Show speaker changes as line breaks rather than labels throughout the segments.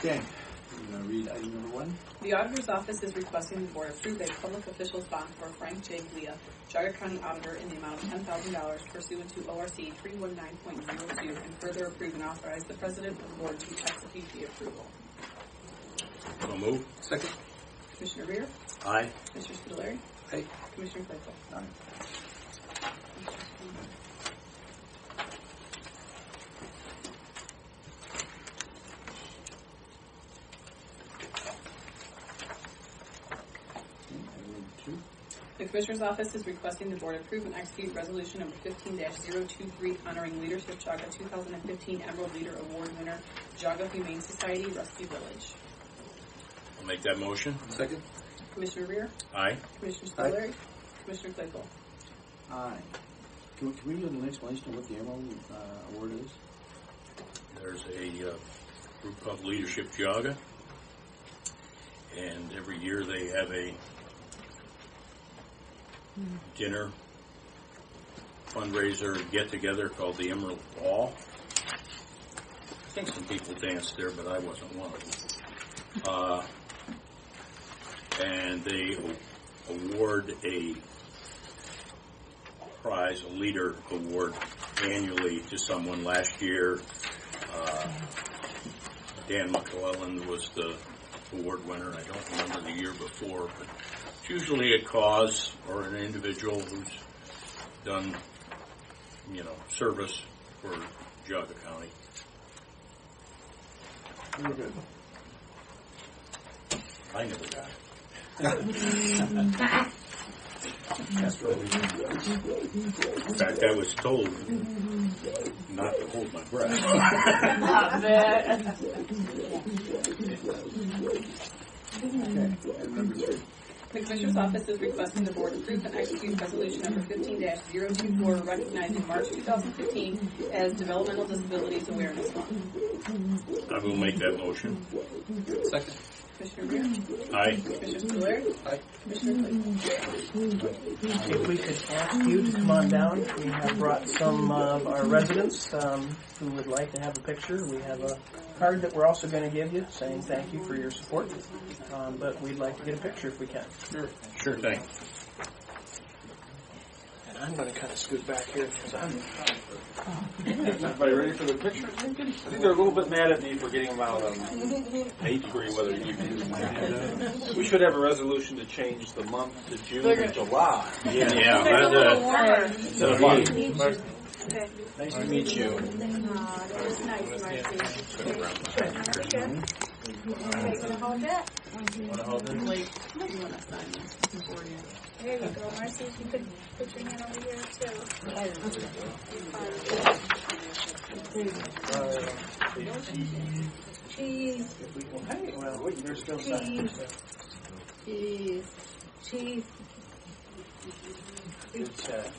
Okay. I'm going to read item number 1.
The Auditor's Office is requesting the Board approve a public official's bond for Frank J. Glia, Geauga County Auditor, in the amount of $10,000 pursuant to ORC 319.02, and further approve and authorize the President of the Board to execute the approval.
So move.
Second.
Commissioner Rea?
Aye.
Commissioner Spudler?
Aye.
Commissioner Claypool?
Aye.
The Commissioner's Office is requesting the Board approve and execute Resolution number 15-023 honoring Leadership Geauga 2015 Emerald Leader Award winner, Geauga Humane Society, Rescue Village.
I'll make that motion.
Second.
Commissioner Rea?
Aye.
Commissioner Spudler? Commissioner Claypool?
Aye. Can we get an explanation of what the Emerald Award is?
There's a group called Leadership Geauga, and every year they have a dinner fundraiser get-together called the Emerald Ball. I think some people danced there, but I wasn't one of them. And they award a prize, a leader award, annually to someone. Last year, Dan McClellan was the award winner. I don't remember the year before, but it's usually a cause or an individual who's done, service for Geauga County.
Very good.
I never got it.
That's what we do.
In fact, I was told not to hold my breath.
Not bad.
Okay. Item number 3.
The Commissioner's Office is requesting the Board approve and execute Resolution number 15-024 recognizing March 2015 as Developmental Disabilities Awareness Month.
I will make that motion.
Second.
Commissioner Rea?
Aye.
Commissioner Spudler?
Aye.
Commissioner Claypool?
If we could ask you to come on down. We have brought some of our residents who would like to have a picture. We have a card that we're also going to give you saying thank you for your support. But we'd like to get a picture if we can.
Sure thing.
And I'm going to kind of scoot back here because I'm...
Everybody ready for the picture? I think they're a little bit mad at me for getting them out on 8th degree weather evening. We should have a resolution to change the month to June and July.
Yeah.
Nice to meet you.
There you go, Marcy. You could put your hand over here too. Cheese.
Hey, well, wait, there's still
Cheese. Cheese. Cheese.
Good chat.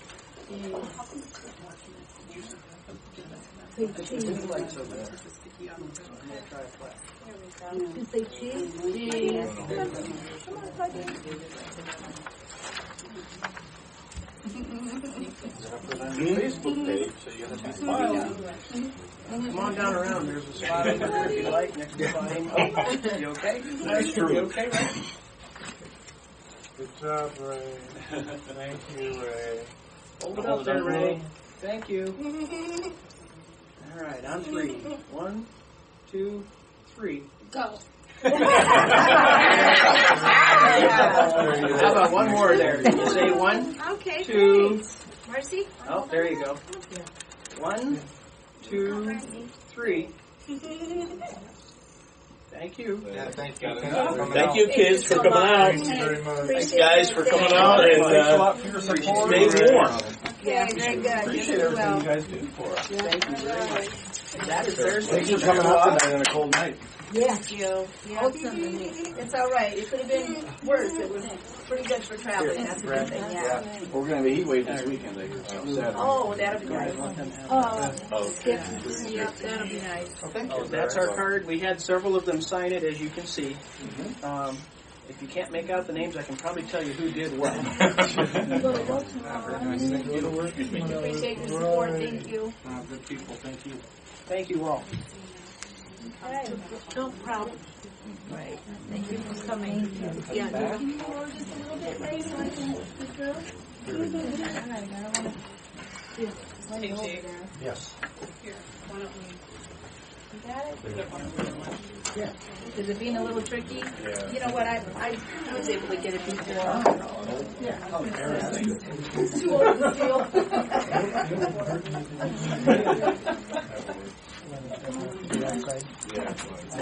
Say cheese. You say cheese? Cheese. Come on, buddy.
Put on your Facebook page, so you have to smile.
Come on down around. There's a spot over there if you like, next to mine. Oh, you okay?
That's true.
You okay, Ray?
Good job, Ray. Thank you, Ray.
Hold it up there, Ray. Thank you. All right, on 3. 1, 2, 3.
Go.
How about one more there? Can you say 1,
Okay,
2?
great. Marcy?
Oh, there you go. 1, 2, 3. Thank you.
Yeah, thank you.
Thank you, kids, for coming out.
Thank you very much.
Thanks, guys, for coming out, and stay warm.
Yeah, very good.
Appreciate everything you guys do for us.
Thank you very much. That is Thursday.
Thanks for coming out tonight on a cold night.
Yes, you. It's all right. It could have been worse. It was pretty good for traveling. That's a good thing, yeah.
We're going to have a heat wave this weekend, I hear. Saturday.
Oh, that'll be nice.
Oh,
Yep, that'll be nice.
That's our card. We had several of them sign it, as you can see. If you can't make out the names, I can probably tell you who did what.
Appreciate the support. Thank you.
Good people, thank you.
Thank you all.
Okay. No problem. Right. Thank you for coming. Yeah. Can you lower just a little bit, Ray, so I can be through? All right. I don't want to.
Hey, Jake.
Yes.
Here, why don't we?
You got it?
Yeah.
Is it being a little tricky? Yeah. You know what? I was able to get it before. It's too old to feel.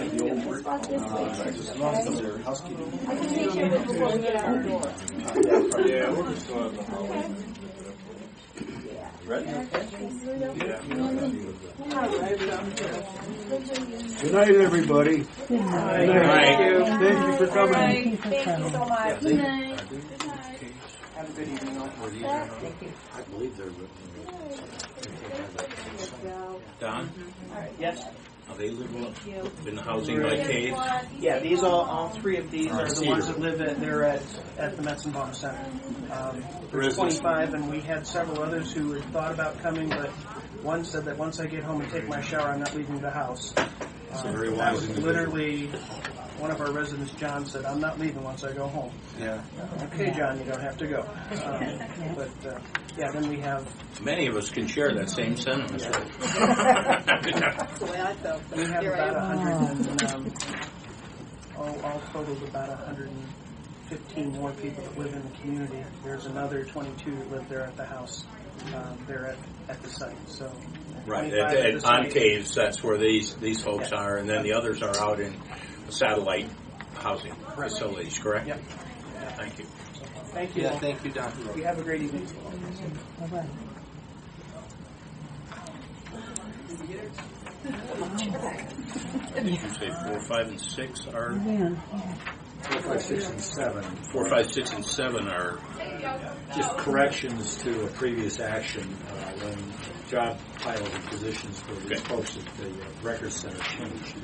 As long as they're housekeeping.
I can make sure before we get out the door.
Yeah, we're just going to the hallway.
Ready?
Yeah.
Good night, everybody.
Good
night.
Thank you for coming.
Thank you so much. Good night.
Have a good evening.
I believe they're
Don,
Yes.
are they living in the housing by Cave?
Yeah, these all three of these are the ones that live at the Metzenbaum Center. There's 25, and we had several others who had thought about coming, but one said that once I get home and take my shower, I'm not leaving the house.
very
That
wise
was
individual.
literally one of our residents, John, said, "I'm not leaving once I go home."
Yeah.
Okay, John, you don't have to go. Yeah, then we have
Many of us can share that same sentiment.
That's the way I felt. But
we have
here I
about
am.
100 and all totaled about 115 more people that live in the community. There's another 22 that live there at the house. They're at the site. So
Right,
25 at the
on
site.
Caves, that's where these folks are, and then the others are out in satellite housing facilities, correct?
Yep.
Thank you.
Thank you.
Yeah, thank you, Don.
You have a great evening.
Did you say 4, 5, and 6 are?
4, 5, 6, and 7.
4, 5, 6, and 7 are.
Just corrections to a previous action when job titles and positions for these folks at the Record Center changed.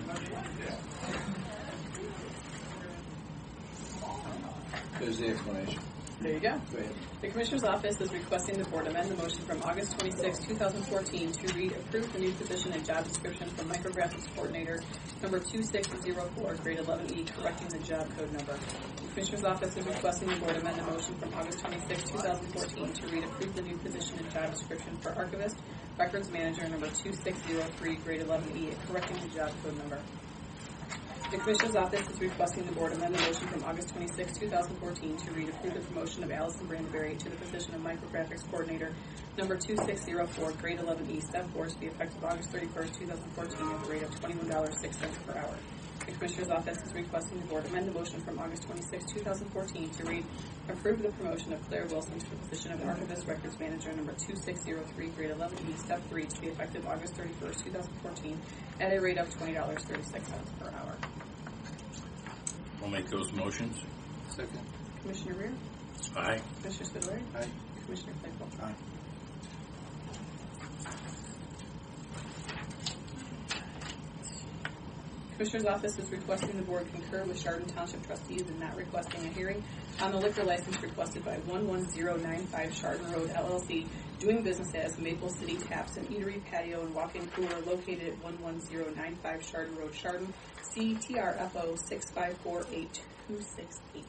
There's the explanation.
There you go.
Go ahead.
The Commissioner's Office is requesting the Board amend the motion from August 26, 2014 to read approve the new position and job description from Micrographics Coordinator number 2604, grade 11E, correcting the job code number. The Commissioner's Office is requesting the Board amend the motion from August 26, 2014 to read approve the new position and job description for Archivist, Records Manager number 2603, grade 11E, correcting the job code number. The Commissioner's Office is requesting the Board amend the motion from August 26, 2014 to read approve the promotion of Allison Brandenberry to the position of Micrographics Coordinator number 2604, grade 11E, step 4, to be effective August 31st, 2014 at the rate of $21.06 per hour. The Commissioner's Office is requesting the Board amend the motion from August 26, 2014 to read approve the promotion of Claire Wilson to the position of Archivist Records Manager number 2603, grade 11E, step 3, to be effective August 31st, 2014 at a rate of $20.36 per hour.
I'll make those motions.
Second.
Commissioner Rea?
Aye.
Commissioner Spudler?
Aye.
Commissioner Claypool?
Aye.
Commissioner's Office is requesting the Board concur with Chardon Township trustees in not requesting a hearing on the liquor license requested by 11095 Chardon Road LLC, doing business as Maple City Taps and Eatery Patio and Walk-in Cooler located at 11095 Chardon Road, Chardon, CTRFO 6548268.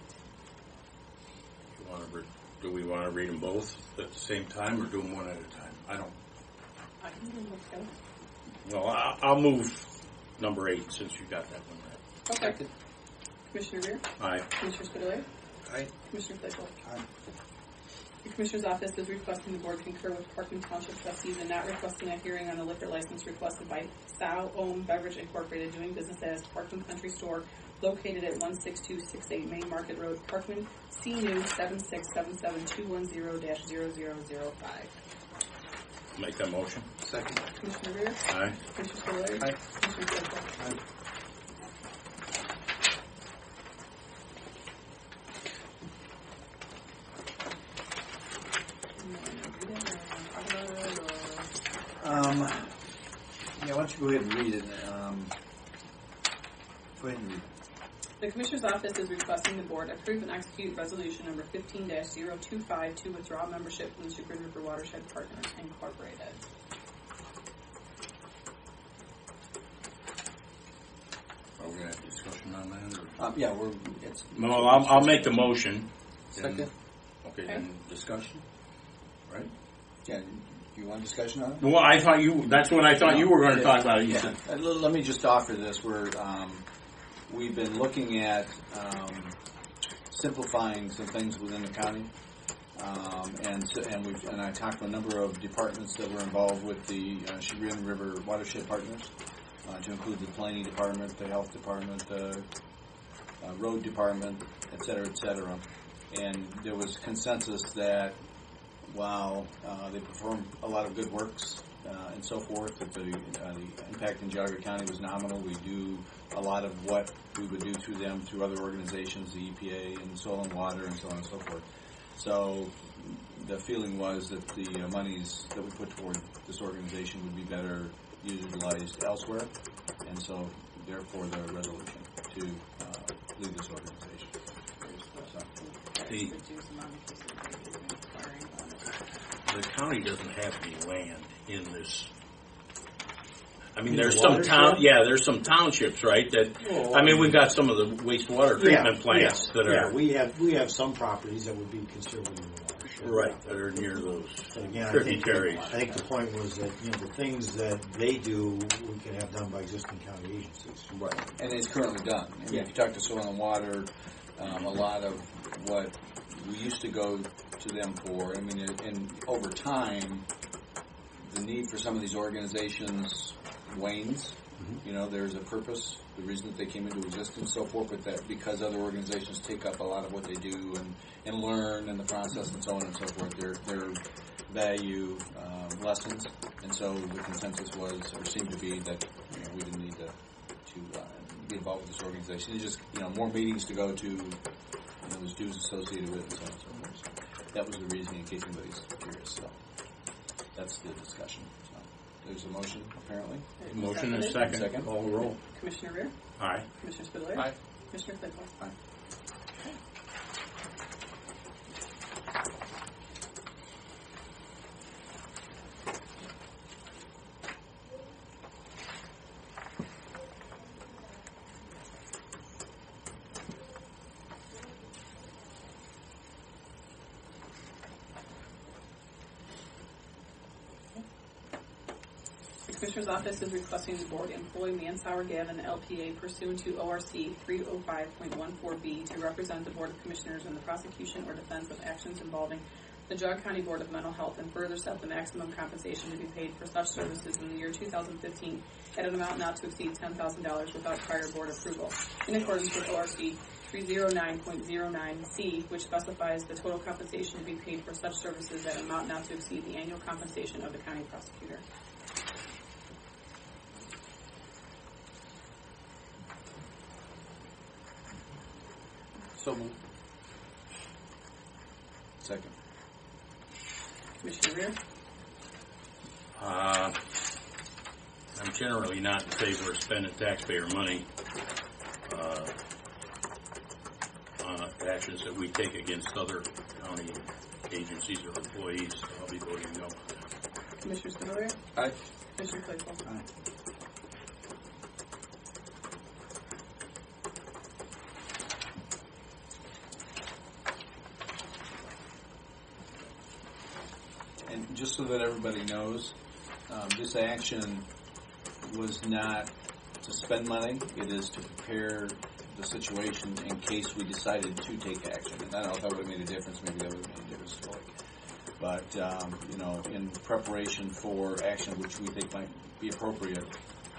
Do we want to read them both at the same time or do them one at a time? I don't.
I can do them both.
Well, I'll move number 8 since you got that one right.
Okay. Commissioner Rea?
Aye.
Commissioner Spudler?
Aye.
Commissioner Claypool?
Aye.
The Commissioner's Office is requesting the Board concur with Parkland Township trustees in not requesting a hearing on the liquor license requested by Sow Ohm Beverage Incorporated, doing business as Parkland Country Store, located at 16268 Main Market Road, Parkland, CNU 7677210-0005.
Make that motion.
Second.
Commissioner Rea?
Aye.
Commissioner Spudler?
Aye.
Commissioner Claypool?
Aye. Yeah, why don't you go ahead and read it? Go ahead and read it.
The Commissioner's Office is requesting the Board approve and execute Resolution Number 15-025 to withdraw membership from the Sugar River Watershed Partners, Incorporated.
on that?
Yeah, it's.
Well, I'll make the motion.
Second?
Okay, then discussion, right?
Yeah, you want discussion on it?
Well, that's what I thought you were going to talk about. You said.
Let me just offer this. We've been looking at simplifying some things within the county, and I talked to a number of departments that were involved with the Chagrin River Watershed Partners, to include the planning department, the health department, the road department, et cetera, and there was consensus that while they perform a lot of good works and so forth, that the impact in Geauga County was nominal. We do a lot of what we would do through them, through other organizations, the EPA and Soil and Water and so on and so forth. So the feeling was that the monies that we put toward this organization would be better utilized elsewhere, and so therefore the resolution to leave this organization.
The county doesn't have any land in this. I mean,
In
there's
the
some
watershed?
there's some townships, right? That
Well,
I mean, we've got some of the wastewater treatment plants that are
we have some properties that would be considered in the watershed.
right that are near those
But again,
tributaries.
I think the point was that the things that they do we can have done by existing county agencies.
Right, and it's currently done. I mean, if you talk to Soil and Water, a lot of what we used to go to them for, I mean, and over time, the need for some of these organizations wanes. Mm-hmm. There's a purpose, the reason that they came into existence, so forth, but that because other organizations take up a lot of what they do and learn in the process and so on and so forth, their value lessens, and so the consensus was, or seemed to be, that we didn't need to be involved with this organization. It's just more meetings to go to, there's dues associated with it and so on and so forth. So that was the reason, in case anybody's curious. So that's the discussion. So there's a motion, apparently.
Motion and second.
Second.
Call the roll.
Commissioner Rea?
Aye.
Commissioner Spudler?
Aye.
Commissioner Claypool?
Aye.
The Commissioner's Office is requesting the Board employ Mansour Gavin, LPA, pursuant to ORC 305.14B to represent the Board of Commissioners in the prosecution or defense of actions involving the Geauga County Board of Mental Health, and further set the maximum compensation to be paid for such services in the year 2015 at an amount not to exceed $10,000 without prior Board approval, in accordance with ORC 309.09C, which specifies the total compensation to be paid for such services at an amount not to exceed the annual compensation of the county prosecutor.
So moved. Second.
Commissioner Rea?
I'm generally not in favor of spending taxpayer money on actions that we take against other county agencies or employees, so I'll be voting no.
Commissioner Spudler?
Aye.
Commissioner Claypool?
Aye. And just so that everybody knows, this action was not to spend money. It is to prepare the situation in case we decided to take action. And I don't know if that would have made a difference. Maybe that would have made a difference for it. But, in preparation for action which we think might be appropriate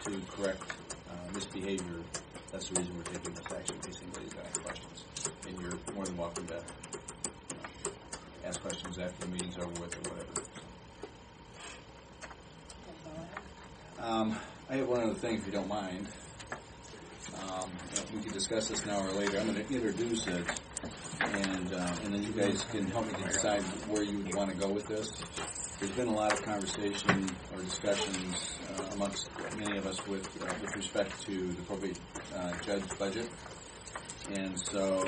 to correct misbehavior, that's the reason we're taking this action, in case anybody's got any questions. And you're more than welcome to ask questions after the meeting's over with or whatever. I have one other thing, if you don't mind. We can discuss this now or later. I'm going to introduce it, and then you guys can help me to decide where you would want to go with this. There's been a lot of conversation or discussions amongst many of us with respect to the probate judge budget, and so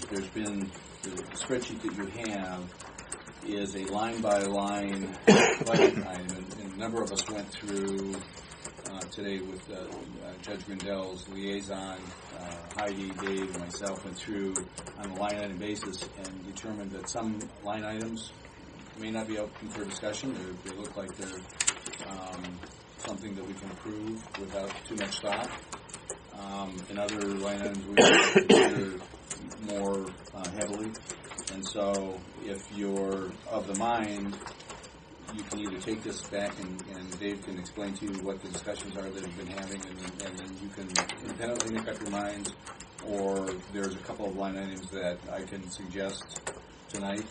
there's been the spreadsheet that you have is a line-by-line budget item, and a number of us went through today with Judge Grindel's liaison, Heidi, Dave, and myself went through on a line item basis and determined that some line items may not be open for discussion. They look like they're something that we can approve without too much thought. And other line items we consider more heavily. And so if you're of the mind, you can either take this back and Dave can explain to you what the discussions are that you've been having, and then you can independently make up your minds, or there's a couple of line items that I can suggest tonight,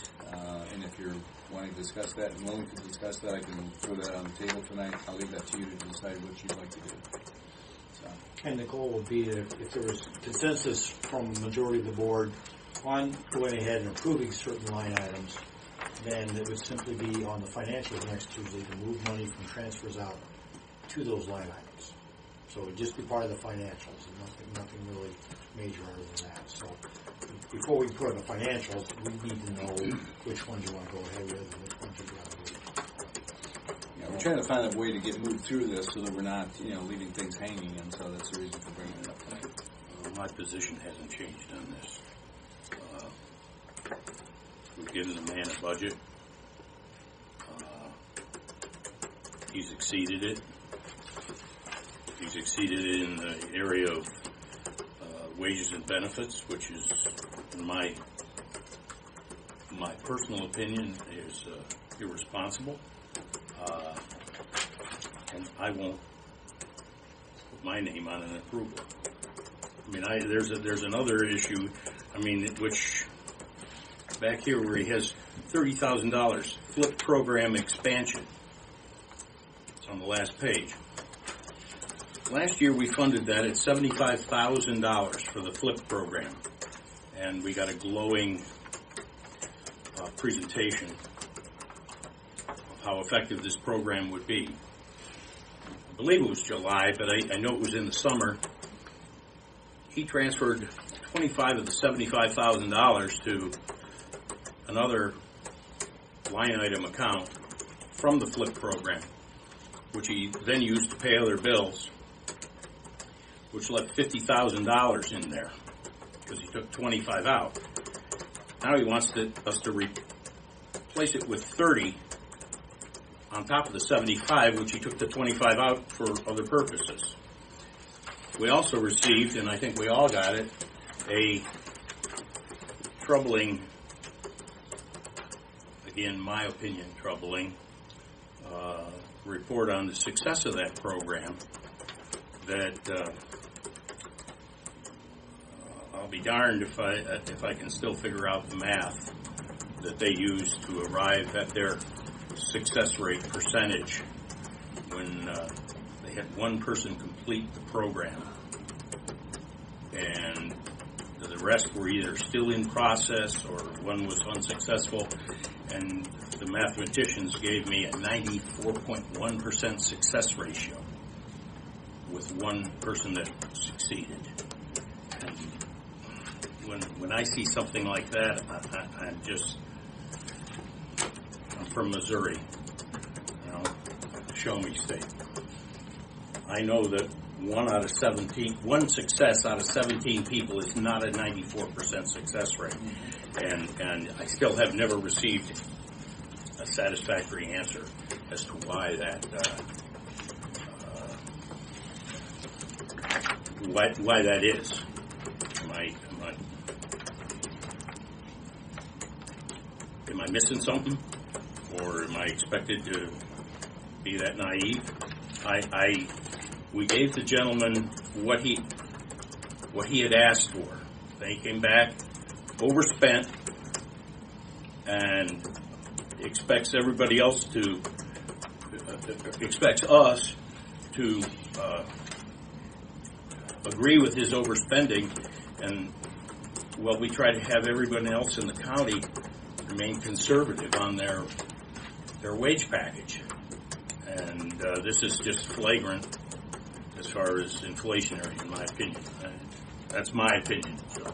and if you're wanting to discuss that and willing to discuss that, I can throw that on the table tonight. I'll leave that to you to decide what you'd like to do. So.
And the goal would be if there was consensus from the majority of the board on going ahead and approving certain line items, then it would simply be on the financials next Tuesday to move money from transfers out to those line items. So it would just be part of the financials and nothing really major other than that. So before we put on the financials, we need to know which ones you want to go ahead with and which ones you want to leave.
Yeah, we're trying to find a way to get moved through this so that we're not, leaving things hanging, and so that's the reason for bringing it up tonight.
My position hasn't changed on this. We've given the man a budget. He's exceeded it. He's exceeded it in the area of wages and benefits, which is, in my personal opinion, is irresponsible. And I won't put my name on an approval. I mean, there's another issue. I mean, which back here where he has $30,000 flip program expansion. It's on the last page. Last year we funded that at $75,000 for the flip program, and we got a glowing presentation of how effective this program would be. I believe it was July, but I know it was in the summer. He transferred $25 of the $75,000 to another line item account from the flip program, which he then used to pay other bills, which left $50,000 in there because he took 25 out. Now he wants us to replace it with 30 on top of the 75, which he took the 25 out for other purposes. We also received, and I think we all got it, a troubling, again, my opinion, troubling report on the success of that program that I'll be darned if I can still figure out the math that they used to arrive at their success rate percentage when they had one person complete the program, and the rest were either still in process or one was unsuccessful, and the mathematicians gave me a 94.1% success ratio with one person that succeeded. And when I see something like that, I'm from Missouri, show me state. I know that one success out of 17 people is not a 94% success rate, and I still have never received a satisfactory answer as to why that is. Am I missing something, or am I expected to be that naive? We gave the gentleman what he had asked for. Then he came back overspent and expects us to agree with his overspending, and we try to have everyone else in the county remain conservative on their wage package, and this is just flagrant as far as inflationary, in my opinion. That's my opinion. So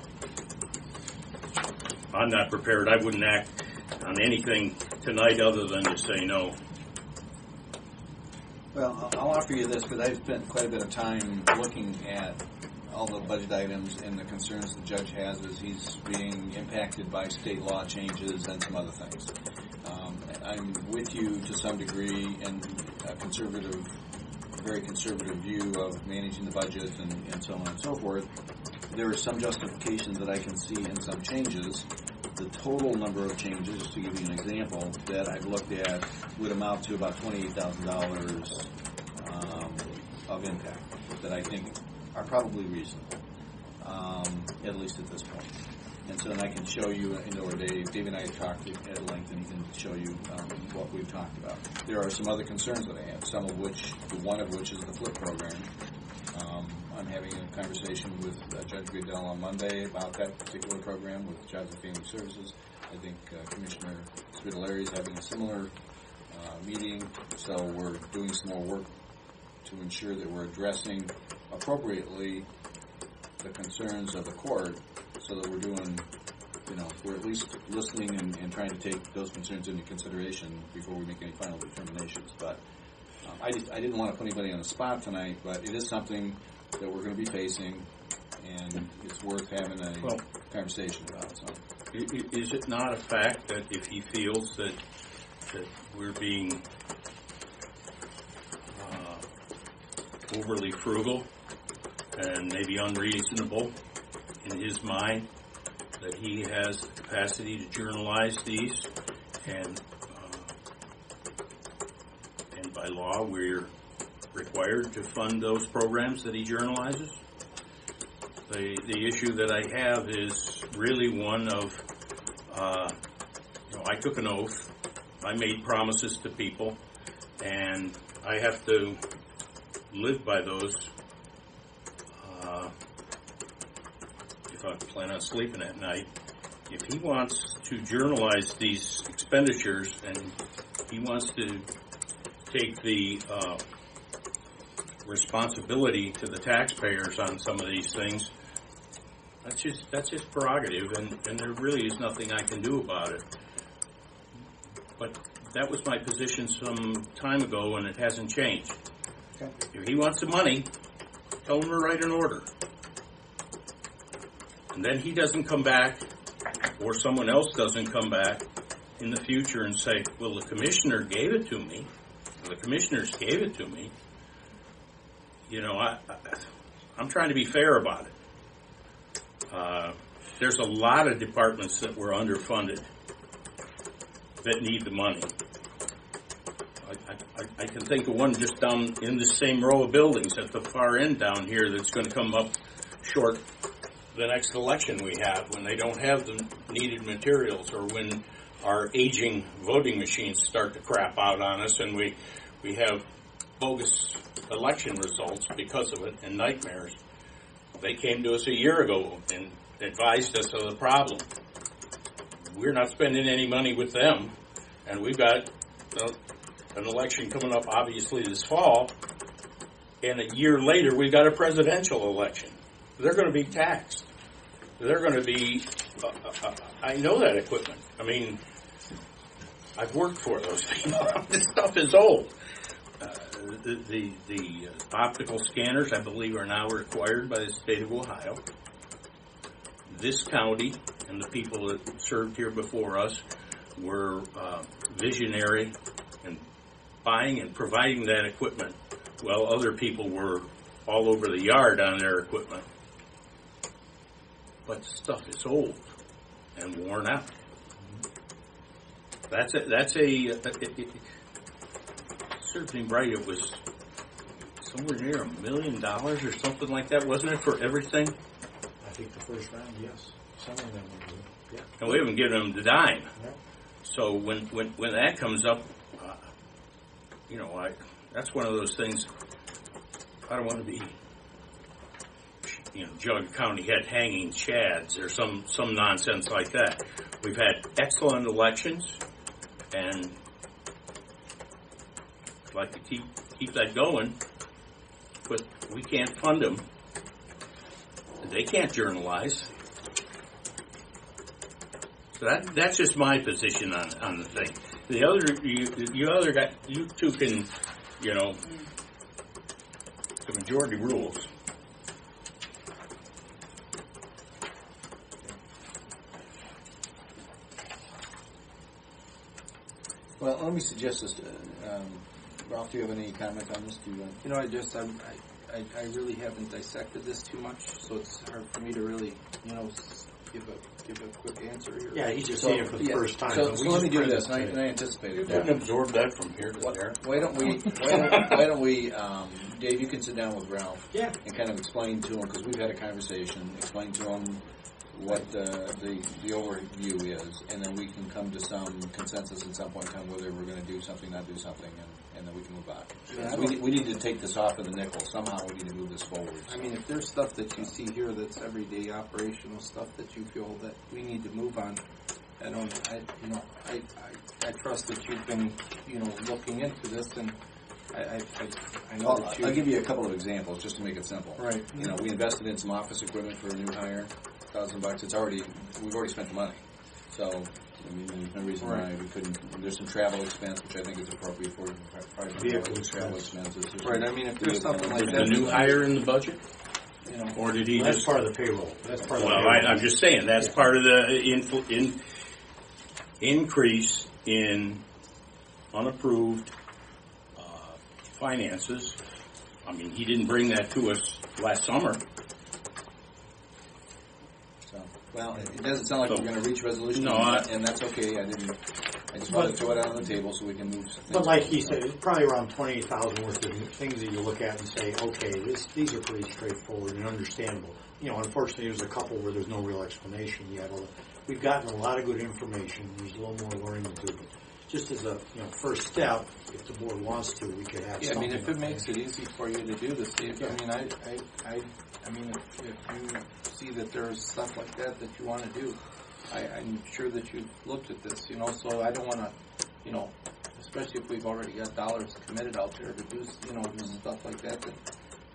I'm not prepared. I wouldn't act on anything tonight other than to say no.
Well, I'll offer you this because I've spent quite a bit of time looking at all the budget items and the concerns the judge has as he's being impacted by state law changes and some other things. I'm with you to some degree in a very conservative view of managing the budget and so on and so forth. There are some justifications that I can see in some changes. The total number of changes, just to give you an example, that I've looked at would amount to about $28,000 of impact that I think are probably reasonable, at least at this point. And so then I can show you, or Dave and I have talked at length, and he can show you what we've talked about. There are some other concerns that I have, one of which is the FLIP program. I'm having a conversation with Judge Goodell on Monday about that particular program with Jobs and Family Services. I think Commissioner Spitaleri is having a similar meeting, so we're doing some more work to ensure that we're addressing appropriately the concerns of the court, so that we're doing, we're at least listening and trying to take those concerns into consideration before we make any final determinations. But I didn't want to put anybody on the spot tonight, but it is something that we're going to be facing, and it's worth having a conversation about. So,
is it not a fact that if he feels that we're being overly frugal and maybe unreasonable in his mind, that he has the capacity to journalize these, and by law we're required to fund those programs that he journalizes? The issue that I have is really one of, I took an oath, I made promises to people, and I have to live by those if I plan on sleeping at night. If he wants to journalize these expenditures and he wants to take the responsibility to the taxpayers on some of these things, that's his prerogative, and there really is nothing I can do about it. But that was my position some time ago, and it hasn't changed.
okay.
If he wants the money, tell him to write an order. And then he doesn't come back, or someone else doesn't come back in the future and say, well, the commissioner gave it to me, or the commissioners gave it to me. I'm trying to be fair about it. There's a lot of departments that were underfunded that need the money. I can think of one just down in the same row of buildings at the far end down here that's going to come up short the next election we have, when they don't have the needed materials, or when our aging voting machines start to crap out on us and we have bogus election results because of it and nightmares. They came to us a year ago and advised us of the problem. We're not spending any money with them, and we've got an election coming up obviously this fall, and a year later we've got a presidential election. They're going to be taxed. They're going to be, I know that equipment. I mean, I've worked for those people. This stuff is old. The optical scanners, I believe, are now required by the state of Ohio. This county and the people that served here before us were visionary in buying and providing that equipment, while other people were all over the yard on their equipment. But the stuff is old and worn out. Serves me right, it was somewhere near $1 million or something like that, wasn't it, for everything?
I think the first round, yes. Some of them were good. Yeah.
And we haven't given them the dime.
Yeah.
So when that comes up, that's one of those things. I don't want to be, Geauga County had hanging chads or some nonsense like that. We've had excellent elections, and I'd like to keep that going, but we can't fund them. They can't journalize. So that's just my position on the thing. The other, you two can you know, the majority rules.
Well, let me suggest this. Ralph, do you have any comment on this? Do you want?
You know, I really haven't dissected this too much, so it's hard for me to really, you know, give a quick answer here.
Yeah, he's just seeing it for the first time.
So
we
let me
just
do
printed
this, and
it.
I anticipated
You
that.
couldn't absorb that from here to there.
Why don't we, Dave, you can sit down with Ralph
Yeah.
and kind of explain to him, because we've had a conversation, explain to him what the overview is, and then we can come to some consensus at some point in time whether we're going to do something, not do something, and then we can move on.
Yeah,
We need to take this off of the nickel. Somehow we need to move this forward.
I mean, if there's stuff that you see here that's everyday operational stuff that you feel that we need to move on, I trust that you've been, you know, looking into this, and I know that you.
I'll give you a couple of examples just to make it simple.
Right.
You know, we invested in some office equipment for a new hire, $1,000. We've already spent the money. So, I mean, there's no reason why we couldn't. There's some travel expense, which I think is appropriate for
Vehicle
travel
expense.
expenses.
Right. I mean, if there's something like
Was
that,
the new hire in the budget?
you know,
Or did he
Well, that's
just...
part of the payroll. That's part of the
Well,
payroll.
I'm just saying, that's part of the increase in unapproved finances. I mean, he didn't bring that to us last summer.
So, well, it doesn't sound like we're going to reach resolution,
No,
and that's okay. I just wanted to throw it out on the table so we can move.
But like he said, it's probably around 28,000 worth of things that you look at and say, okay, these are pretty straightforward and understandable. You know, unfortunately, there's a couple where there's no real explanation yet. We've gotten a lot of good information. There's a little more learning to do. But just as a first step, if the board wants to, we could have.
yeah. I mean,
something
if it
up
makes
there.
it easy for you to do this, Dave, I mean, I mean, if you see that there's stuff like that you want to do, I'm sure that you've looked at this, you know. So I don't want to, you know, especially if we've already got dollars committed out there to do, you know, stuff like that. Then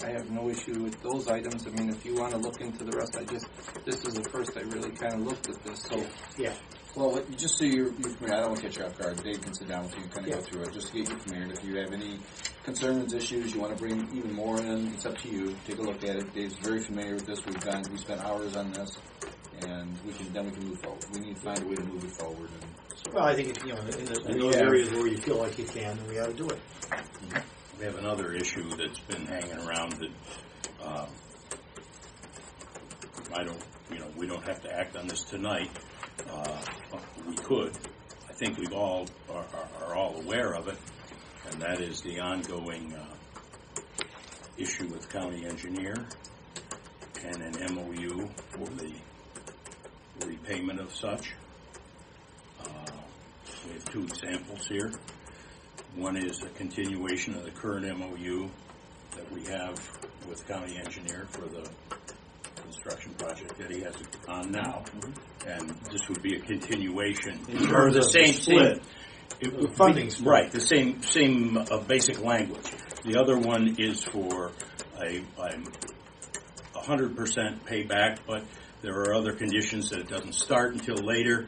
I have no issue with those items. I mean, if you want to look into the rest, this is the first I really kind of looked at this. So
Yeah.
Well, just so you're familiar, I don't want to catch you off guard. Dave can sit down with you and kind of go through it, just to get you familiar. If you have any concerns, issues, you want to bring even more in, it's up to you. Take a look at it. Dave's very familiar with this. We spent hours on this, and we can move forward. We need to find a way to move it forward. And so.
Well, I think in those areas where you feel like you can, then we ought to do it.
We have another issue that's been hanging around that we don't have to act on this tonight. We could. I think we all are all aware of it, and that is the ongoing issue with county engineer and an MOU for the repayment of such. We have two examples here. One is a continuation of the current MOU that we have with county engineer for the construction project that he has on now, and this would be a continuation
In terms
the
of
same
the split, the funding split.
right? The same basic language. The other one is for a 100% payback, but there are other conditions that it doesn't start until later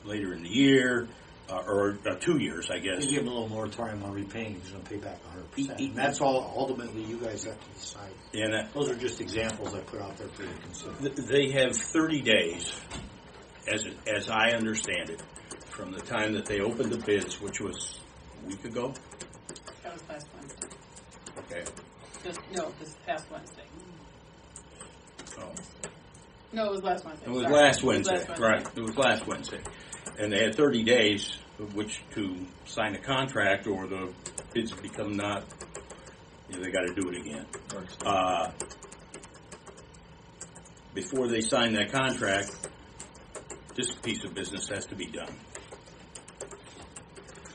in the year. Or 2 years, I guess.
You give them a little moratorium on repaying, he's going to pay back 100%. And that's all, ultimately, you guys have to decide.
And
Those are just examples I put out there for you to consider.
they have 30 days, as I understand it, from the time that they opened the bids, which was a week ago.
That was last Wednesday.
Okay.
This past Wednesday.
Oh.
No, it was last Wednesday.
It was
Sorry.
last Wednesday,
It was last
right? It was last Wednesday, and they had 30 days which to sign a contract, or the bids become not. They got to do it again. Before they sign that contract, this piece of business has to be done.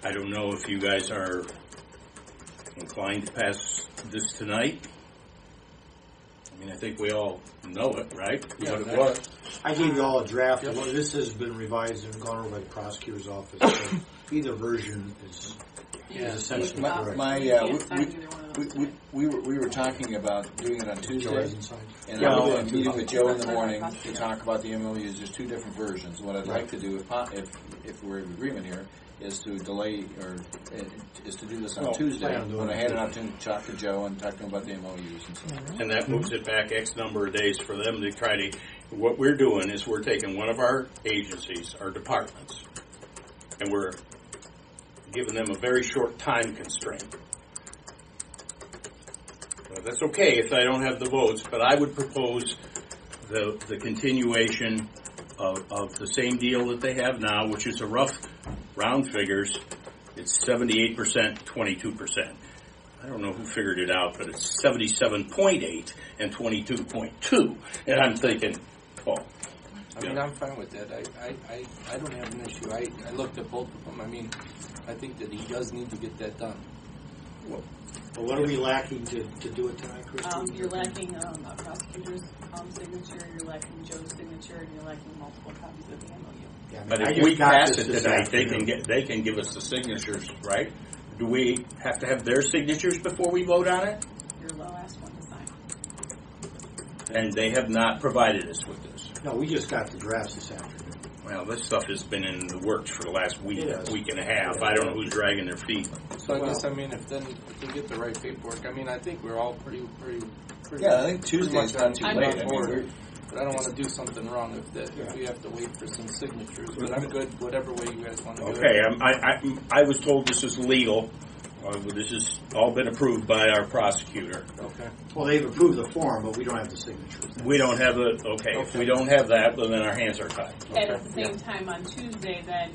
I don't know if you guys are inclined to pass this tonight. I mean, I think we all know it, right?
Yeah,
What it was.
I gave you all a draft. Well, this has been revised and gone over by the prosecutor's office. So either version is essentially correct.
We were talking about doing it on
Joe
Tuesday,
hasn't signed.
and
Yeah,
I'm
we'll do it.
meeting with Joe in the morning to talk about the MOUs. There's two different versions. What I'd like to do, if we're in agreement here, is to delay or is to do this on
Well,
Tuesday
plan on doing
when I
it
had an
Tuesday.
opportunity to talk to Joe and talk to him about the MOUs and stuff.
And that moves it back X number of days for them to try to, what we're doing is we're taking one of our agencies, our departments, and we're giving them a very short time constraint. Well, that's okay if I don't have the votes, but I would propose the continuation of the same deal that they have now, which is a rough round figures. It's 78%, 22%. I don't know who figured it out, but it's 77.8 and 22.2. And I'm thinking, oh.
I mean, I'm fine with that. I don't have an issue. I looked at both of them. I mean, I think that he does need to get that done.
Well, what are we lacking to do it tonight, Christine?
You're lacking a prosecutor's signature, you're lacking Joe's signature, and you're lacking multiple copies of the MOU.
Yeah, I mean,
But
I
if
just
we
got
pass
this
it
this
tonight,
afternoon.
they can give us the signatures, right? Do we have to have their signatures before we vote on it?
Your last one to sign.
And they have not provided us with this.
No, we just got the drafts this afternoon.
Well, this stuff has been in the works for the last week,
It is.
week and a half. I don't know who's dragging their feet.
So I guess, I mean, if we get the right paperwork, I mean, I think we're all pretty.
Yeah, I think Tuesday's not too
I'm
late.
on
I mean,
board. But I don't want to do something wrong if we have to wait for some signatures. But I'm good, whatever way you guys want to do
Okay,
it.
I was told this is legal. This has all been approved by our prosecutor.
Okay.
Well, they've approved the form, but we don't have the signatures.
We don't have the, if we don't have that, well, then our hands are tied.
And at the same time, on Tuesday, then,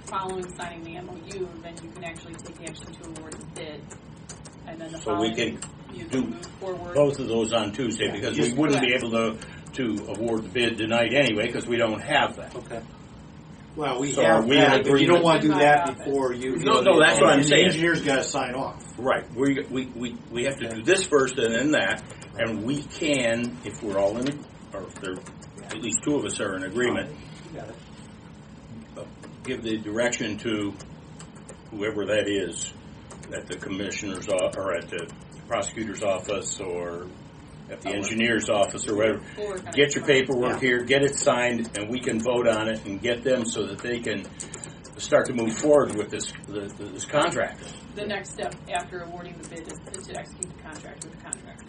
following signing the MOU, then you can actually take action to award the bid. And then the
So we
following,
can
you
do
can move forward.
both of those on Tuesday, because we wouldn't be able to award the bid tonight anyway, because we don't have that.
Okay.
Well, we
So
have
are we in
that, but you don't
agreement?
want to do that
Office.
before you.
No, that's what I'm saying.
The engineer's got to sign off.
Right. We have to do this first and then that, and we can, if we're all in, or if there, at least two of us are in agreement,
You got it.
give the direction to whoever that is at the commissioner's or at the prosecutor's office or at the engineer's office or whatever. Get your paperwork here, get it signed, and we can vote on it and get them so that they can start to move forward with this contract.
The next step after awarding the bid is to execute the contract with the contractor.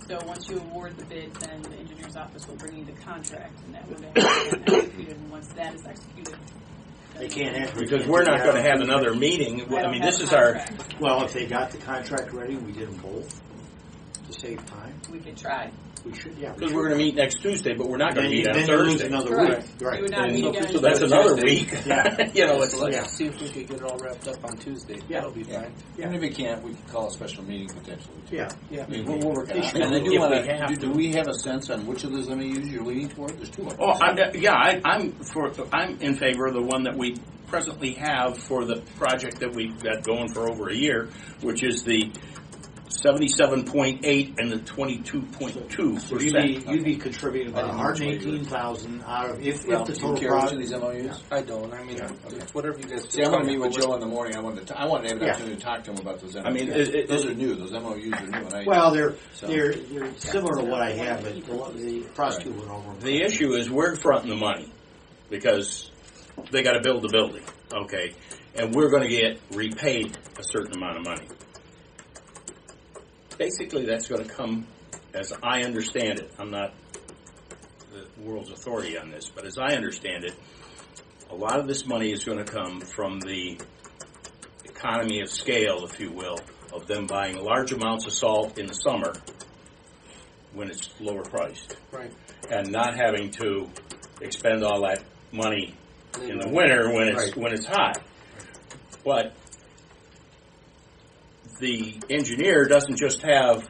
So once you award the bid, then the engineer's office will bring you the contract, and that will then be executed. And once that is executed,
They can't enter.
Because we're not going to have another meeting. I mean, this is our.
Well, if they got the contract ready, we did them both to save time.
We could try.
We should, yeah.
Because we're going to meet next Tuesday, but we're not going to meet on
Then you lose
Thursday.
another
Correct.
week.
You
Right.
would not
And
meet again.
so that's another
Tuesday.
week.
Yeah.
You know, it's
So let's
yeah.
see if we could get it all wrapped up on Tuesday.
Yeah.
That'll be fine.
And if we can't, we could call a special meeting potentially. Too.
Yeah. Yeah.
I mean, we're working on it.
should.
And I do
If
want
we have
to.
to.
Do we have a sense on which of those MOUs you're leaning toward? There's two of them.
Oh, I'm in favor of the one that we presently have for the project that we've got going for over a year, which is the 77.8 and the 22.2%.
So you'd be contributing about 118,000 out of if
Well,
the
do
total
you care which of
project.
these MOUs?
I don't. I mean, it's whatever you guys.
See, I'm going to meet with Joe in the morning. I wanted to have an
Yeah.
opportunity to talk to him about those MOUs.
I mean,
those are new. Those MOUs are new. And
Well, they're
So-
they're similar to what I have, but the prosecutor went over them.
The issue is we're fronting the money because they got to build the building, okay, and we're going to get repaid a certain amount of money. Basically, that's going to come, as I understand it. I'm not the world's authority on this, but as I understand it, a lot of this money is going to come from the economy of scale, if you will, of them buying large amounts of salt in the summer when it's lower priced.
Right.
And not having to expend all that money in the winter when it's hot. But the engineer doesn't just have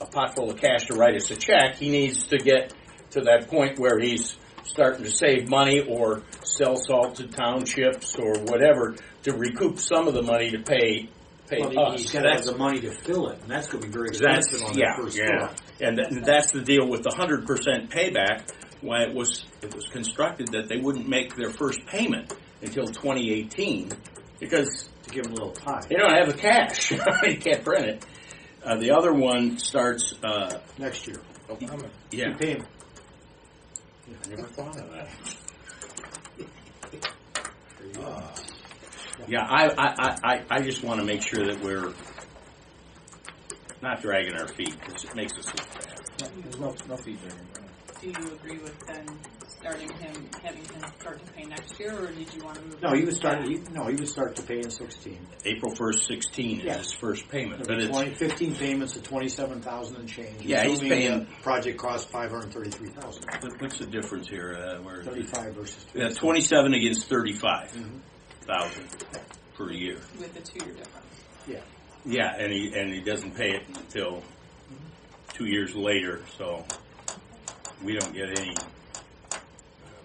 a pot full of cash to write us a check. He needs to get to that point where he's starting to save money or sell salt to townships or whatever to recoup some payday
Well,
us.
he's got to have the money to fill it, and that's going to be very expensive on the first floor.
And that's the deal with the 100% payback. Why it was constructed that they wouldn't make their first payment until 2018 because
To give them a little time.
they don't have the cash. You can't print it. The other one starts.
Next year.
Yeah,
You pay him.
I never thought of that. Yeah, I just want to make sure that we're not dragging our feet, because it makes us look bad.
There's no fee there.
Do you agree with then having him start to pay next year, or did you want to move?
No, he would start. He would start to pay in 16.
April 1st, 16 is his first payment. But it's
15 payments of 27,000 and change.
Yeah, he's
Assuming
paying-
the project cost 533,000.
what's the difference here? Where
35 versus 27.
27 against 35,000 per year.
with the 2-year difference?
Yeah.
Yeah, and he doesn't pay it until 2 years later, so we don't get any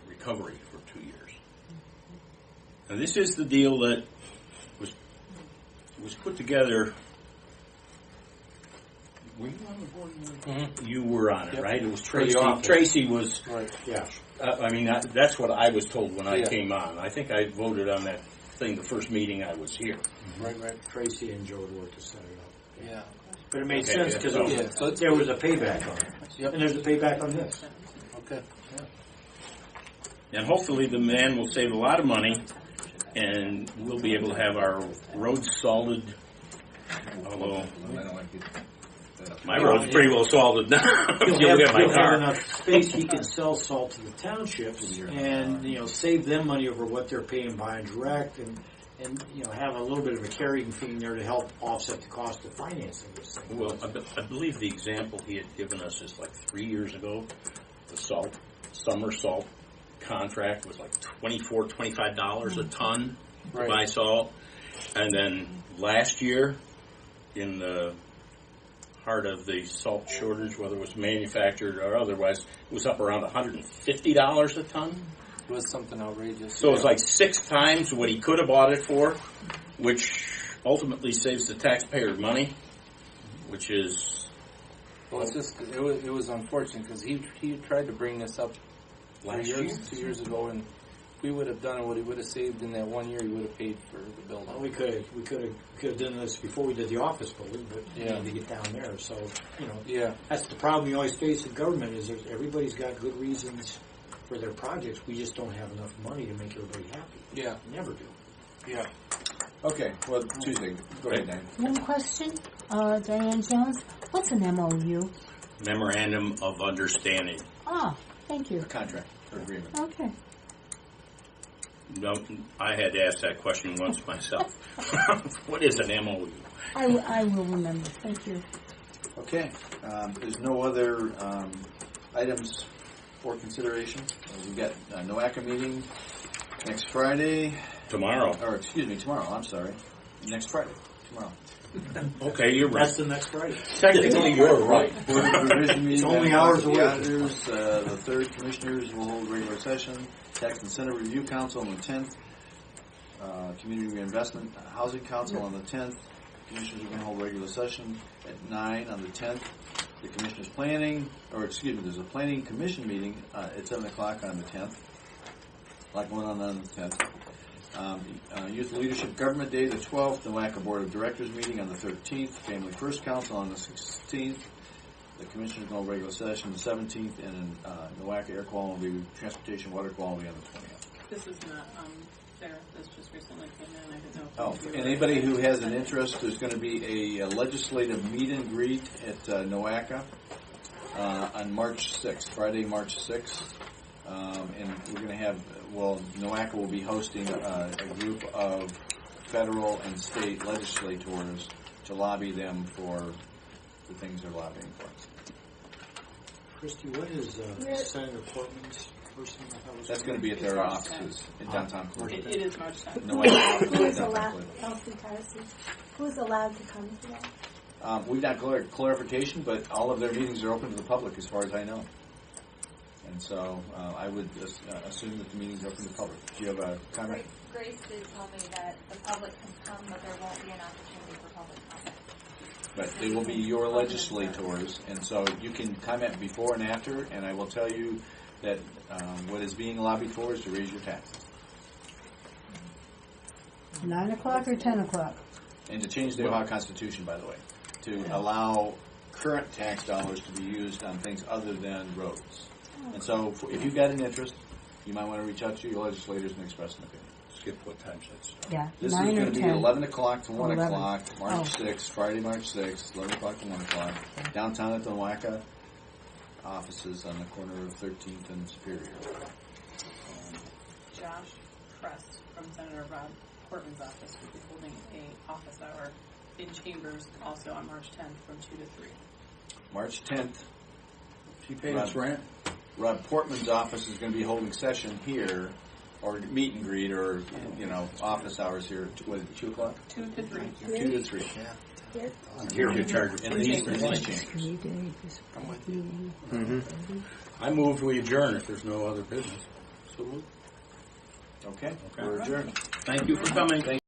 recovery for 2 years. And this is the deal that was put together. Were you on the board?
Mm-hmm.
You were on it,
Yep.
right? It was
For the
Tracy.
office.
Tracy was.
Right.
Yeah.
I mean, that's what I was told when I
Yeah.
came on. I think I voted on that thing the first meeting I was here.
Right.
Tracy and Joe would work to set it up.
Yeah.
But it made
Okay,
sense
yeah.
because
Yeah, so it's-
there was a payback on it.
Yep.
And there's a payback on this.
Okay.
And hopefully the man will save a lot of money, and we'll be able to have our roads salted. Although
I don't like it.
my road's pretty well salted now. If you
He'll
look at my
have
car.
enough space he can sell salt to the townships and save them money over what they're paying buying direct and have a little bit of a carrying fee in there to help offset the cost of financing this thing.
Well, I believe the example he had given us is like 3 years ago. The summer salt contract was like $25 a ton to
Right.
buy salt. And then last year, in the heart of the salt shortage, whether it was manufactured or otherwise, it was up around $150 a ton.
It was something outrageous.
So it's like 6 times what he could have bought it for, which ultimately saves the taxpayer money, which is
Well, it's just it was unfortunate because he tried to bring this up
last
2 years ago, and if we would have done it, what he would have saved in that 1 year, he would have paid for the building.
Well, we could have done this before we did the office building, but we
Yeah.
need to get down there. So
Yeah.
that's the problem you always face in government is everybody's got good reasons for their projects. We just don't have enough money to make everybody happy.
Yeah.
We never do.
Yeah.
Okay, well, Tuesday. Go ahead, Dan.
One question, Diane Jones. What's an MOU?
memorandum of understanding.
Oh, thank you.
Contract or agreement.
Okay.
No, I had to ask that question once myself. What is an MOU?
I will remember. Thank you.
Okay, there's no other items for consideration. We've got a NOACA meeting next Friday,
Tomorrow.
or excuse me, tomorrow, I'm sorry. Next Friday, tomorrow.
Okay, you're right.
That's the next Friday.
Technically, you're right.
Board of Revision meeting.
It's only
then
hours
the
away.
auditors, the third commissioners will hold regular session. Tax Incentive Review Council on the 10th. Community Reinvestment Housing Council on the 10th. Commissioners are going to hold regular session at 9 on the 10th. The Commissioners Planning, there's a Planning Commission meeting at 7 o'clock on the 10th. A lot going on the 10th. Youth Leadership Government Day, the 12th. The NOACA Board of Directors meeting on the 13th. Family First Council on the 16th. The Commissioners go regular session the 17th. And NOACA Air Quality, Transportation, Water Quality on the 20th.
This is not there. This just recently came in. I didn't know.
Oh, and anybody who has an interest, there's going to be a legislative meet and greet at NOACA on March 6th, Friday, March 6th. And we're going to have, NOACA will be hosting a group of federal and state legislators to lobby them for the things they're lobbying for.
Christy, what is Senator Portman's person?
That's going to be at their offices in downtown Cleveland.
It is March 10th.
NOACA.
Who is allowed, Elsie Tarsi, who is allowed to come to that?
We've not clarification, but all of their meetings are open to the public as far as I know. And so I would assume that the meetings are open to the public. Do you have a comment?
Grace did tell me that the public can come, but there won't be an opportunity for public comment.
But they will be your legislators, and so you can comment before and after, and I will tell you that what is being lobbied for is to raise your taxes.
9 o'clock or 10 o'clock?
And to change the Ohio Constitution, by the way, to allow current tax dollars to be used on things other than roads. And so if you've got an interest, you might want to reach out to your legislators and express an opinion.
skip what times that starts.
Yeah,
This is
9
going
or
to be
10.
11 o'clock to 1
11.
o'clock, March
Oh.
6th, Friday, March 6th, 11 o'clock to 1 o'clock, downtown at the WACA offices on the corner of 13th and Superior.
Josh Prest from Senator Rob Portman's office will be holding a office hour in Chambers also on March 10th from 2 to 3.
March 10th,
She paid us rent?
Rob Portman's office is going to be holding session here, or meet and greet, or, office hours here, what, 2 o'clock?
2 to 3.
2 to 3.
Here we charge
In these chambers.
I move we adjourn if there's no other business.
Okay, we're adjourned.
Thank you for coming.